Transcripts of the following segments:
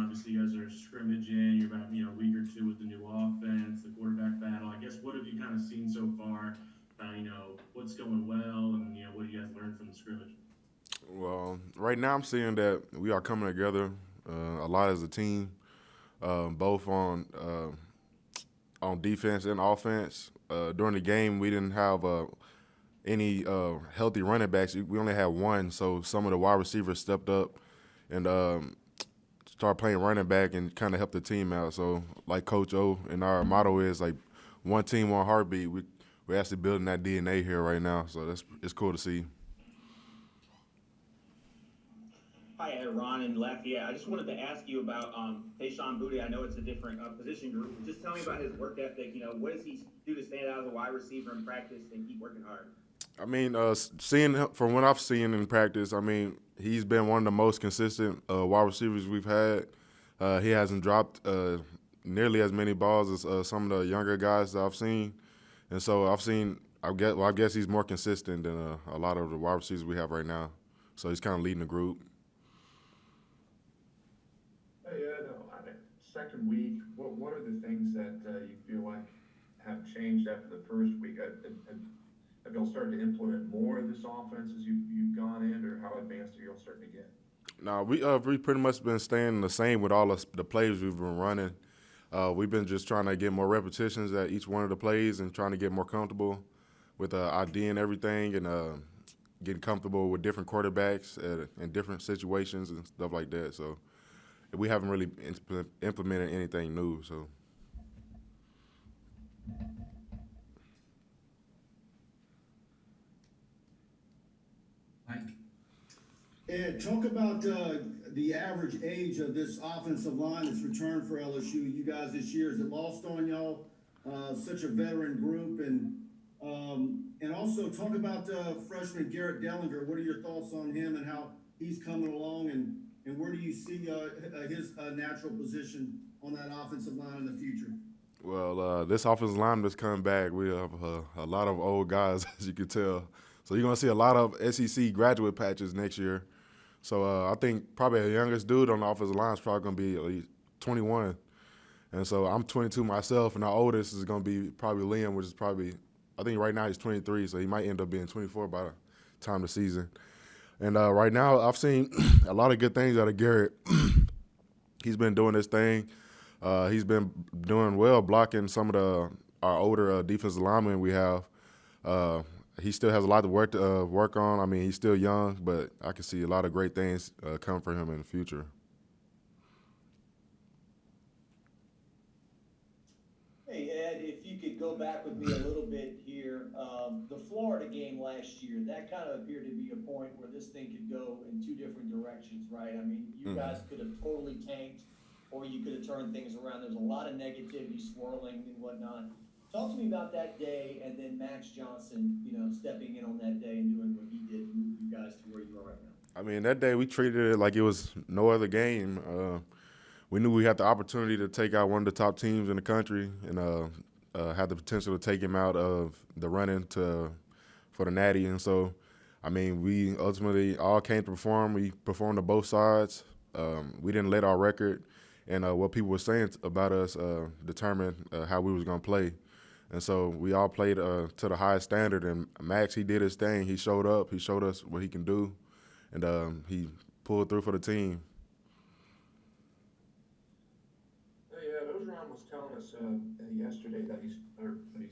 obviously you guys are scrimmaging. You're about a week or two with the new offense, the quarterback battle. I guess what have you kind of seen so far about what's going well and what do you guys learned from the scrimmage? Well, right now I'm seeing that we are coming together a lot as a team, both on defense and offense. During the game, we didn't have any healthy running backs. We only had one, so some of the wide receivers stepped up and started playing running back and kind of helped the team out. So, like Coach O, and our motto is like one team, one heartbeat. We're actually building that DNA here right now, so it's cool to see. Hi, Ed, Ron, and Lafayette. I just wanted to ask you about Tayshawn Boutte. I know it's a different position group, but just tell me about his work ethic. What does he do to stand out as a wide receiver in practice and keep working hard? I mean, seeing him, from what I've seen in practice, I mean, he's been one of the most consistent wide receivers we've had. He hasn't dropped nearly as many balls as some of the younger guys that I've seen, and so I've seen. I guess he's more consistent than a lot of the wide receivers we have right now. So he's kind of leading the group. Hey, Ed, second week, what are the things that you feel like have changed after the first week? Have y'all started to implement more of this offense as you've gone in, or how advanced are y'all starting to get? Now we pretty much been staying the same with all the plays we've been running. We've been just trying to get more repetitions at each one of the plays and trying to get more comfortable with ID and everything, and getting comfortable with different quarterbacks in different situations and stuff like that. So we haven't really implemented anything new. So. Mike. Ed, talk about the average age of this offensive line that's returned for LSU. You guys this year, is it lost on y'all? Such a veteran group, and also talk about freshman Garrett Dellinger. What are your thoughts on him and how he's coming along, and where do you see his natural position on that offensive line in the future? Well, this offensive line that's coming back, we have a lot of old guys, as you can tell. So you're going to see a lot of SEC graduate patches next year. So I think probably the youngest dude on the offensive line is probably going to be at least 21. And so I'm 22 myself, and our oldest is going to be probably Liam, which is probably, I think right now he's 23, so he might end up being 24 by the time of the season. And right now I've seen a lot of good things out of Garrett. He's been doing his thing. He's been doing well blocking some of our older defensive linemen we have. He still has a lot to work on. I mean, he's still young, but I can see a lot of great things come for him in the future. Hey, Ed, if you could go back with me a little bit here, the Florida game last year, that kind of appeared to be a point where this thing could go in two different directions, right? I mean, you guys could have totally tanked, or you could have turned things around. There's a lot of negativity swirling and whatnot. Talk to me about that day, and then Max Johnson, stepping in on that day and doing what he did to move you guys to where you are right now. I mean, that day we treated it like it was no other game. We knew we had the opportunity to take out one of the top teams in the country and had the potential to take him out of the running for the Natty. And so, I mean, we ultimately all came to perform. We performed on both sides. We didn't let our record and what people were saying about us determine how we was going to play. And so we all played to the highest standard. And Max, he did his thing. He showed up. He showed us what he can do. And he pulled through for the team. Yeah, Ogeron was telling us yesterday that he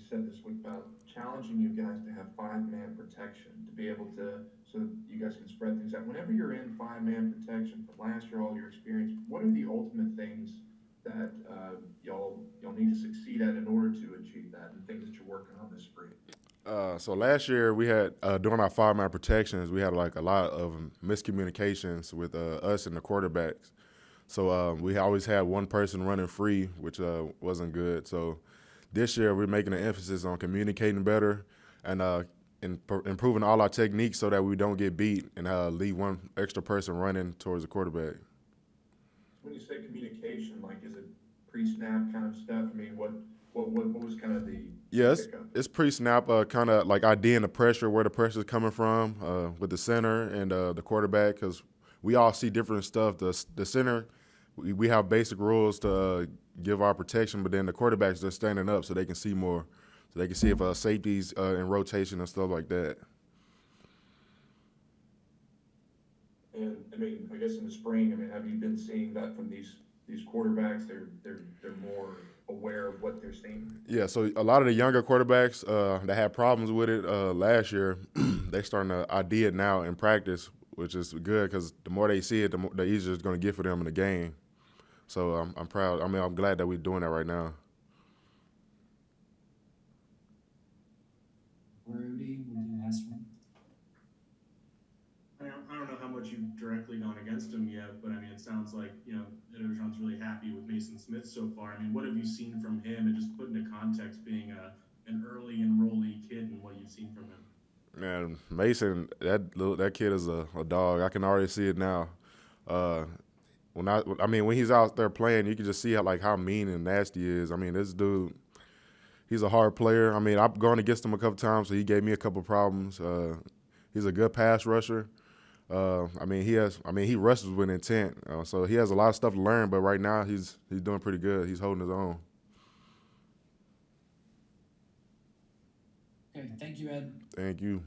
said this week about challenging you guys to have five-man protection, to be able to, so that you guys can spread things out. Whenever you're in five-man protection from last year, all your experience, what are the ultimate things that y'all need to succeed at in order to achieve that, and things that you're working on this spring? So last year we had during our five-man protections, we had like a lot of miscommunications with us and the quarterbacks. So we always had one person running free, which wasn't good. So this year we're making an emphasis on communicating better and improving all our techniques so that we don't get beat and leave one extra person running towards the quarterback. When you say communication, like, is it pre-snap kind of stuff? I mean, what was kind of the it's pre-snap, kind of like IDing the pressure, where the pressure is coming from with the center and the quarterback, because we all see different stuff. The center we have basic rules to give our protection, but then the quarterbacks are standing up so they can see more, so they can see if safeties in rotation and stuff like that. And I mean, I guess in the spring, I mean, have you been seeing that from these quarterbacks? They're more aware of what they're seeing. Yeah, so a lot of the younger quarterbacks that had problems with it last year, they starting to ID it now in practice, which is good because the more they see it, the easier it's going to get for them in the game. So I'm proud. I mean, I'm glad that we're doing that right now. Rudy, would you ask me? I don't know how much you've directly gone against him yet, but I mean, it sounds like, Ed Orgeron's really happy with Mason Smith so far. I mean, what have you seen from him, and just put into context being an early enrollee kid and what you've seen from him? Man, Mason, that kid is a dog. I can already see it now. When he's out there playing, you can just see how mean and nasty he is. I mean, this dude, he's a hard player. I mean, I've gone against him a couple times, so he gave me a couple problems. He's a good pass rusher. He rushes with intent. So he has a lot of stuff to learn, but right now he's doing pretty good. He's holding his own. Okay, thank you, Ed. Thank you.